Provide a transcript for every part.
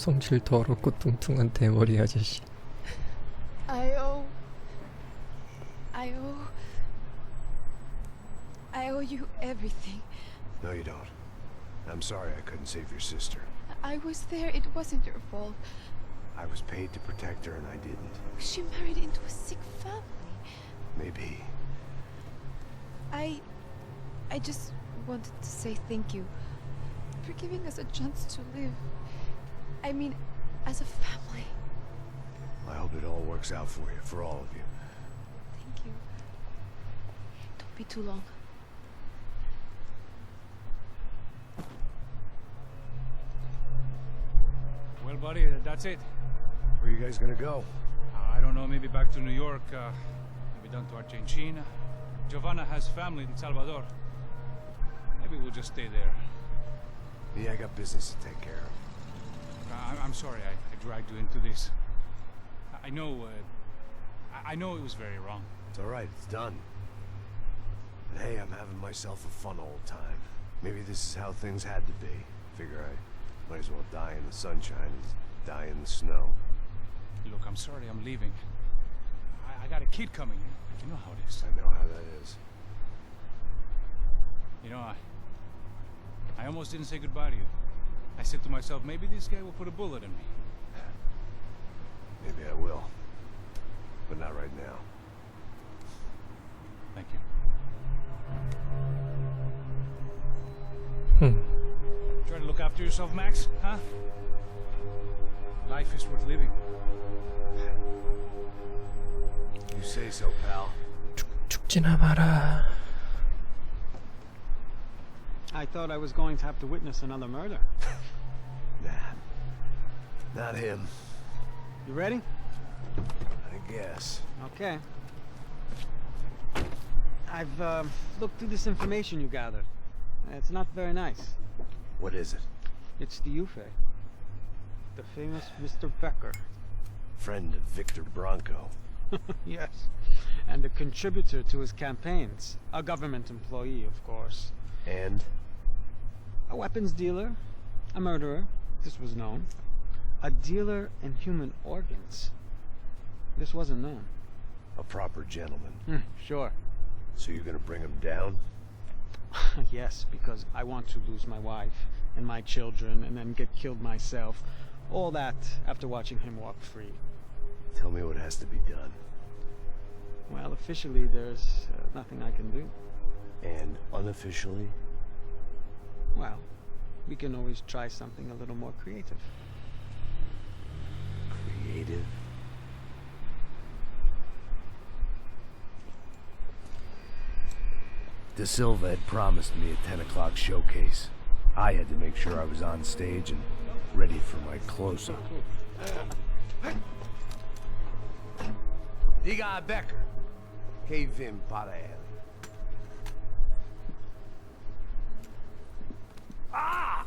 성질 더럽고 뚱뚱한 대머리 아저씨. I owe you everything. No, you don't. I'm sorry I couldn't save your sister. I was there. It wasn't your fault. I was paid to protect her and I didn't. She married into a sick family. Maybe. I just wanted to say thank you for giving us a chance to live. I mean, as a family. I hope it all works out for you, for all of you. Thank you. Don't be too long. Well, buddy, that's it. Where are you guys gonna go? I don't know, maybe back to New York, maybe down to Argentina. Giovanna has family in Salvador. Maybe we'll just stay there. Me, I got business to take care of. I'm sorry I dragged you into this. I know it was very wrong. It's alright, it's done. But hey, I'm having myself a fun old time. Maybe this is how things had to be. Figure I might as well die in the sunshine as die in the snow. Look, I'm sorry I'm leaving. I got a kid coming in. You know how it is. I know how that is. You know, I almost didn't say goodbye to you. I said to myself, maybe this guy will put a bullet in me. Maybe I will. But not right now. Thank you. Try to look after yourself, Max, huh? Life is worth living. You say so, pal. 죽지나 마라. I thought I was going to have to witness another murder. Nah. Not him. You ready? I guess. Okay. I've looked through this information you gathered. It's not very nice. What is it? It's the UFE. The famous Mr. Becker. Friend of Victor Bronco. Yes. And a contributor to his campaigns. A government employee, of course. And? A weapons dealer. A murderer. This was known. A dealer in human organs. This wasn't known. A proper gentleman. Sure. So you're gonna bring him down? Yes, because I want to lose my wife and my children and then get killed myself. All that after watching him walk free. Tell me what has to be done. Well, officially there's nothing I can do. And unofficially? Well, we can always try something a little more creative. Creative? De Silva had promised me a 10 o'clock showcase. I had to make sure I was on stage and ready for my close-up. Diga a Becker que vim para ele. Ah!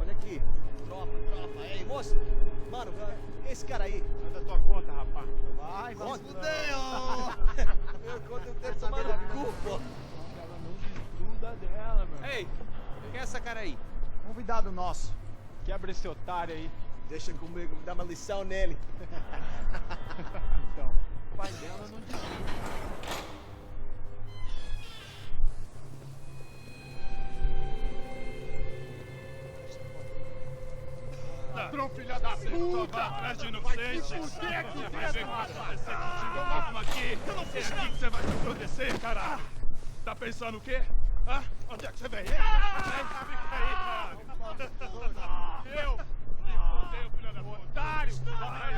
Olha aqui, tropa, ei moço, mano, quem é esse cara aí? Manda tua conta, rapaz. Vai se fuder, ó! Eu conto o tempo tomando cu, pô! Ei, quem é essa cara aí? Convidado nosso, Quebra esse otário aí. deixa comigo, me dá uma lição nele. Então, o pai dela não diz. Ladrão, filha da puta! Vai atrás de inocente! Vai ver como vai ser contigo mesmo aqui! Eu não fiz nada! Que você vai se proteger, cara! Tá pensando o quê? Hã? Onde é que você vem? Fica aí, cara! Eu? Fudeu, filha da puta! Otário! Vai,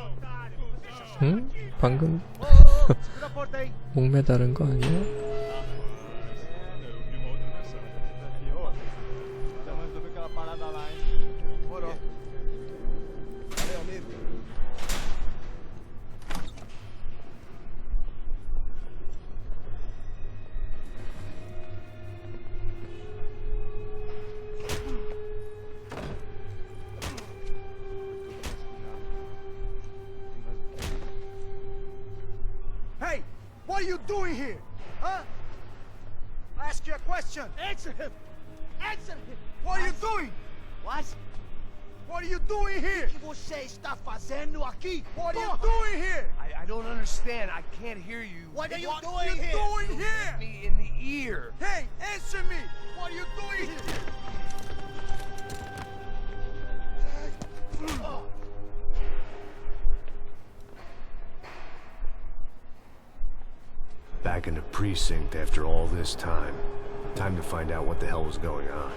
otário! 방금 Segura a porta aí! 목매다른 거 아니야? Eu vi uma outra mensagem. Vamos resolver aquela parada lá, hein? Morou. Valeu, amigo. doing here? Huh? I ask you a question. Answer him. Answer him. What are you doing? What? What are you doing here? O que você está fazendo aqui? What are you doing here? I don't understand. I can't hear you. What are you What doing here? doing here? Me in the ear. Hey, answer me. What are you doing here? Back in the precinct after all this time. Time to find out what the hell was going on.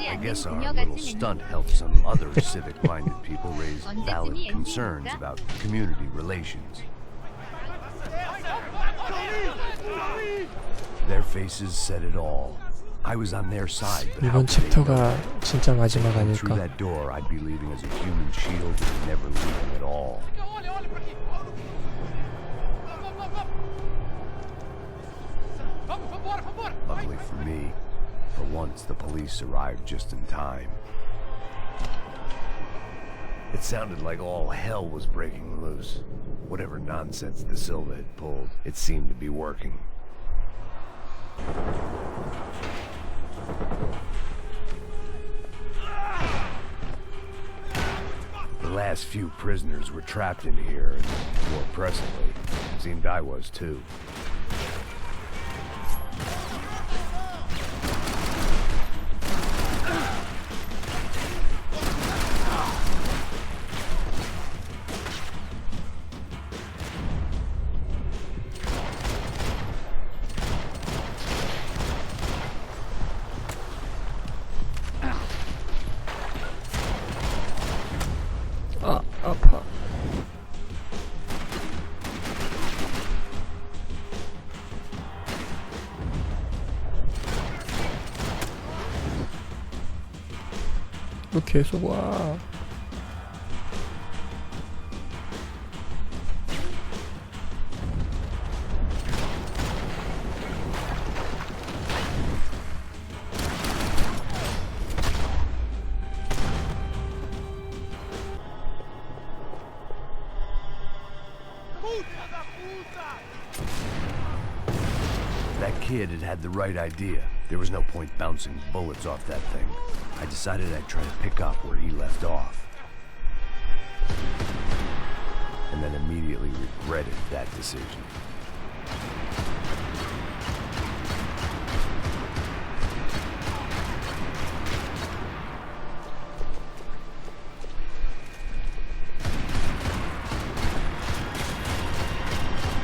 I guess our little stunt helped some other civic-minded people raise valid concerns about community relations. Their faces said it all. I was on their side, but how 이번 could they know? 챕터가 진짜 마지막 Through 아닐까? that door, I'd be leaving as a human shield and never leaving at all. Luckily for me, for once the police arrived just in time. It sounded like all hell was breaking loose. Whatever nonsense De Silva had pulled, it seemed to be working. The last few prisoners were trapped in here, and more pressingly, it seemed I was too. 아, 아파. 너 계속 와. That kid had had the right idea. There was no point bouncing bullets off that thing. I decided I'd try to pick up where he left off. And then immediately regretted that decision.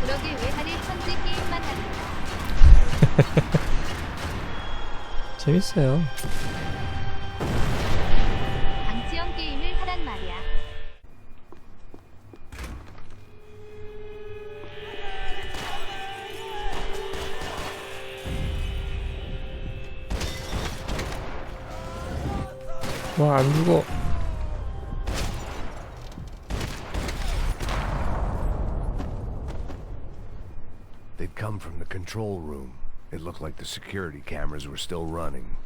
그러게 왜 하필 천재 게임만 하는 재밌어요. 방치형 게임을 하란 말이야. 와, 안 죽어. They'd come from the control room. It looked like the security cameras were still running.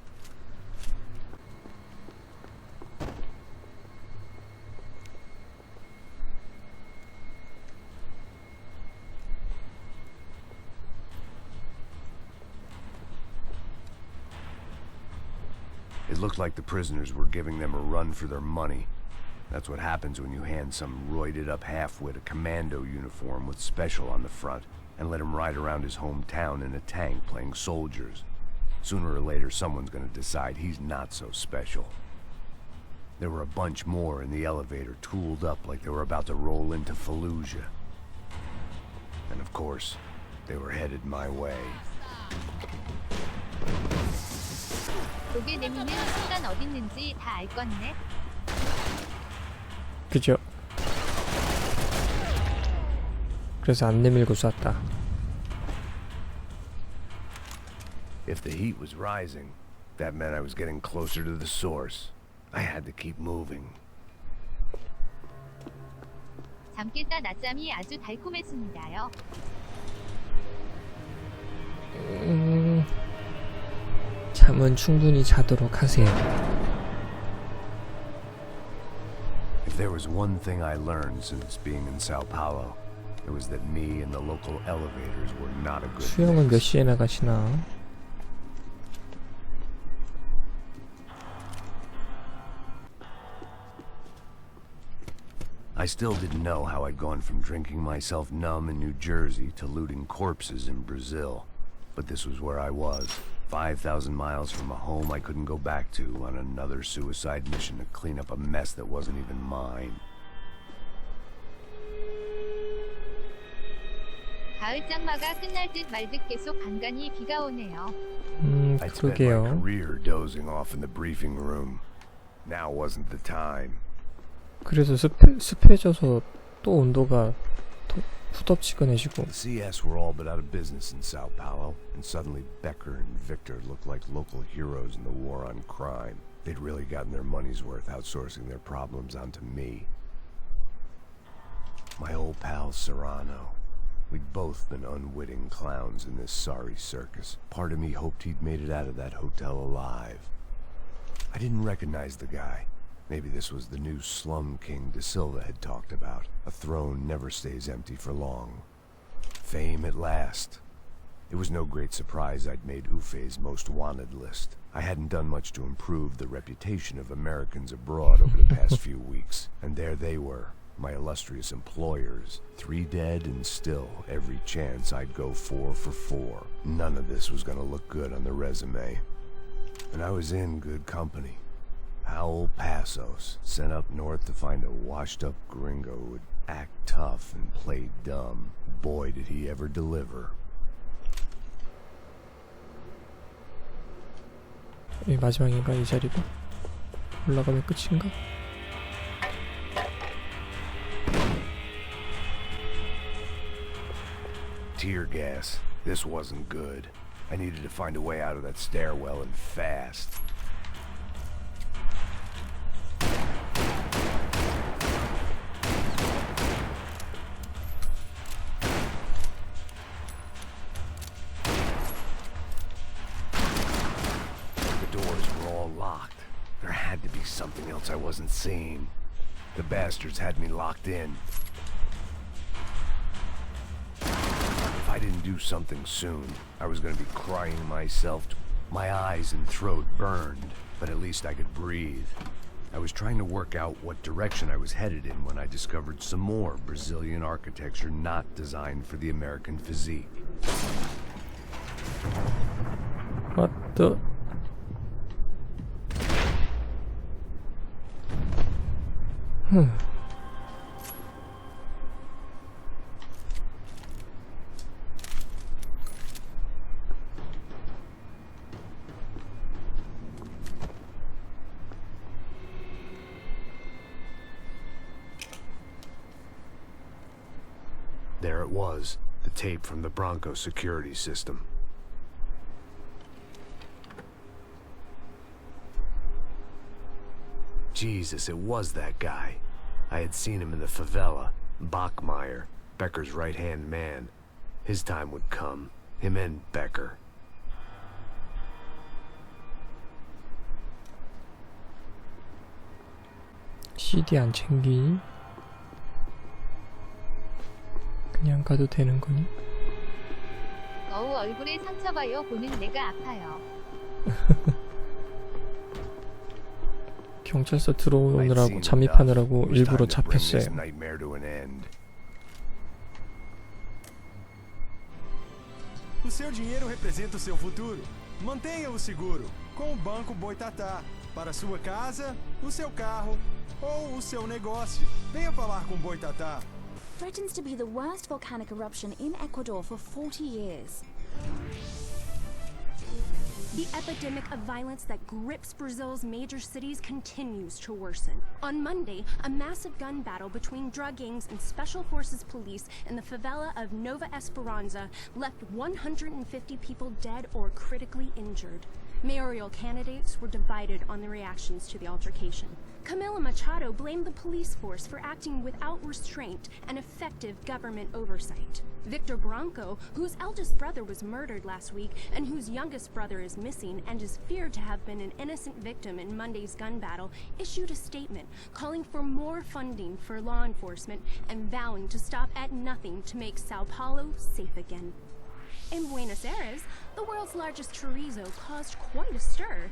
It looked like the prisoners were giving them a run for their money. That's what happens when you hand some roided-up halfwit a commando uniform with special on the front and let him ride around his hometown in a tank playing soldiers. Sooner or later, someone's gonna decide he's not so special. There were a bunch more in the elevator, tooled up like they were about to roll into Fallujah. And of course, they were headed my way. 독에 내미는 순간 어딨는지 다 알 건네. 그죠? 그래서 안 내밀고 쐈다. If the heat was rising, that meant I was getting closer to the source. I had to keep moving. 잠 깼다 낮잠이 아주 달콤했습니다요. 잠은 충분히 자도록 하세요. If there was one thing I learned since being in Sao Paulo, it was that me and the local elevators were not a good 수영은 몇 mix. 시에 나가시나? I still didn't know how I'd gone from drinking myself numb in New Jersey to looting corpses in Brazil. But this was where I was, 5,000 miles from a home I couldn't go back to, on another suicide mission to clean up a mess that wasn't even mine. 가을 장마가 끝날 듯 말 듯 계속 간간히 비가 오네요. I spent my 그러게요. career dozing off in the briefing room. Now wasn't the time. 그래서 습해져서 또 온도가 더 후덥지근해지고. The CS were all but out of business in Sao Paulo, and suddenly Becker and Victor looked like local heroes in the war on crime. They'd really gotten their money's worth outsourcing their problems onto me. My old pal Serrano. We'd both been unwitting clowns in this sorry circus. Part of me hoped he'd made it out of that hotel alive. I didn't recognize the guy. Maybe this was the new slum king De Silva had talked about. A throne never stays empty for long. Fame at last. It was no great surprise I'd made Ufe's most wanted list. I hadn't done much to improve the reputation of Americans abroad over the past few weeks, and there they were, my illustrious employers, 3 dead and still every chance I'd go 4 for 4. None of this was gonna look good on the resume. And I was in good company. Howell Passos, sent up north to find a washed-up gringo who would act tough and play dumb. Boy, did he ever deliver. 이 마지막인가 이 자리가? 올라가면 끝인가? Tear gas. This wasn't good. I needed to find a way out of that stairwell and fast. The doors were all locked. There had to be something else I wasn't seeing. The bastards had me locked in. If I didn't do something soon, I was going to be crying myself. My eyes and throat burned, but at least I could breathe. I was trying to work out what direction I was headed in when I discovered some more Brazilian architecture not designed for the American physique. What the? There it was, the tape from the Bronco security system. Jesus, it was that guy. I had seen him in the favela. Bachmeyer, Becker's right-hand man. His time would come. Him and Becker. CD 안 챙기니? 그냥 가도 되는 거니? 어우 얼굴에 상처봐요. 보는 내가 아파요. 경찰서 들어오느라고 잠입하느라고 일부러 잡혔어요. O seu dinheiro representa o seu futuro. Mantenha-o seguro com o Banco Boitatá. Para a sua casa, o seu carro ou o seu negócio. Venha falar com o Boitatá. Threatens to be the worst volcanic eruption in Ecuador for 40 years. The epidemic of violence that grips Brazil's major cities continues to worsen. On Monday, a massive gun battle between drug gangs and special forces police in the favela of Nova Esperanza left 150 people dead or critically injured. Mayoral candidates were divided on the reactions to the altercation. Camila Machado blamed the police force for acting without restraint and effective government oversight. Victor Branco, whose eldest brother was murdered last week and whose youngest brother is missing and is feared to have been an innocent victim in Monday's gun battle, issued a statement calling for more funding for law enforcement and vowing to stop at nothing to make Sao Paulo safe again. In Buenos Aires, the world's largest chorizo caused quite a stir.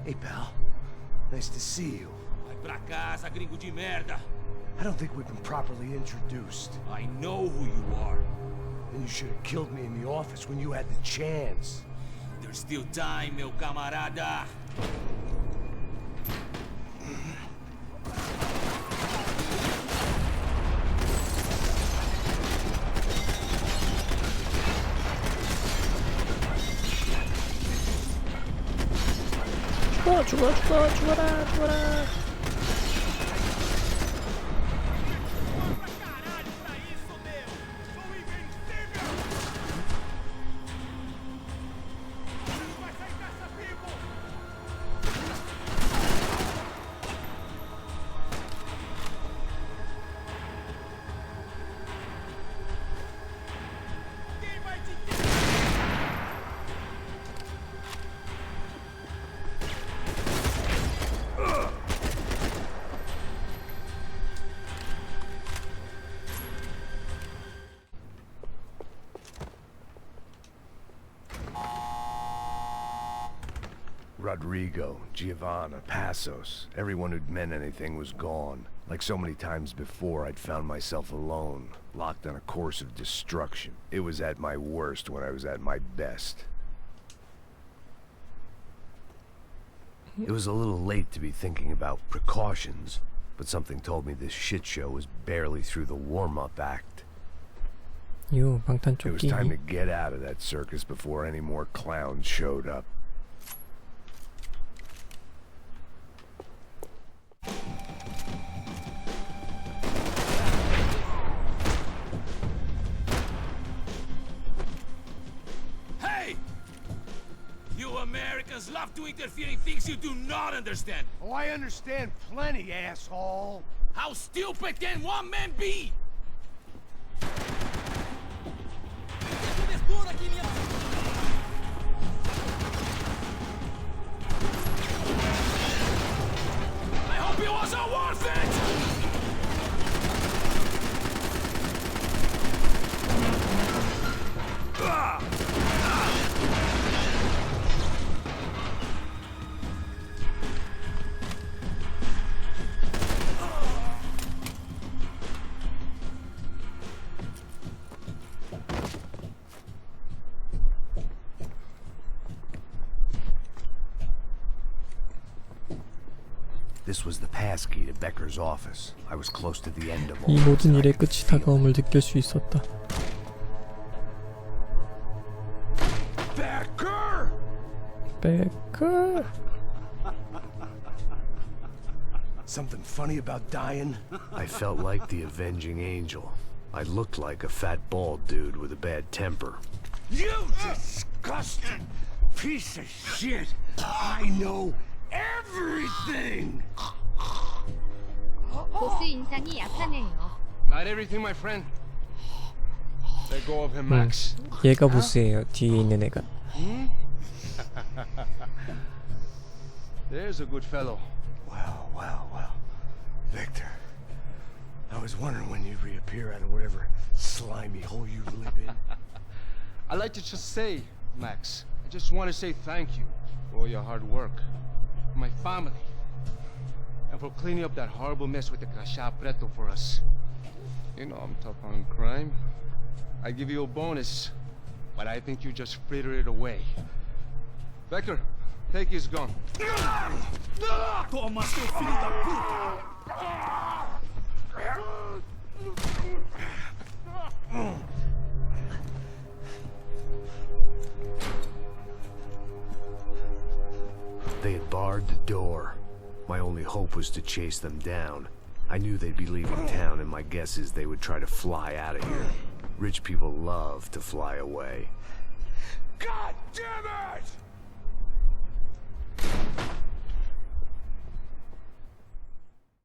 Hey, pal. Nice to see you. Vai pra casa, gringo de merda. I don't think we've been properly introduced. I know who you are. Then you should have killed me in the office when you had the chance. There's still time, meu camarada. 죽어라. Rodrigo, Giovanna, Passos, everyone who'd meant anything was gone. Like so many times before, I'd found myself alone, locked on a course of destruction. It was at my worst when I was at my best. It was a little late to be thinking about precautions, but something told me this shit show was barely through the warm-up act. 요 방탄 It was time to 조끼. get out of that circus before any more clowns showed up. Hey! You Americans love to interfere in things you do not understand. Oh, I understand plenty, asshole. How stupid can one man be? I hope it wasn't worth it! This was the passkey to Becker's office. I was close to the end of all 이 this, 모든 and I 일의 could 끝이 feel it. 다가옴을 느낄 수 있었다. Becker! 베커. Something funny about dying? I felt like the avenging angel. I looked like a fat bald dude with a bad temper. You disgusting piece of shit! I know everything! 보스 인상이 약하네요. Not everything, my friend. Let go of him, Max. 얘가 보스예요. 뒤에 있는 애가. There's a good fellow. Well. Victor, I was wondering when you'd reappear out of whatever slimy hole you live in. I'd like to just say, Max, I just want to say thank you for all your hard work, for my family, and for cleaning up that horrible mess with the crachá preto for us. You know I'm tough on crime. I give you a bonus, but I think you just fritter it away. Becker, take his gun. Toma, seu filho da puta! They had barred the door. My only hope was to chase them down. I knew they'd be leaving town, and my guess is they would try to fly out of here. Rich people love to fly away. God damn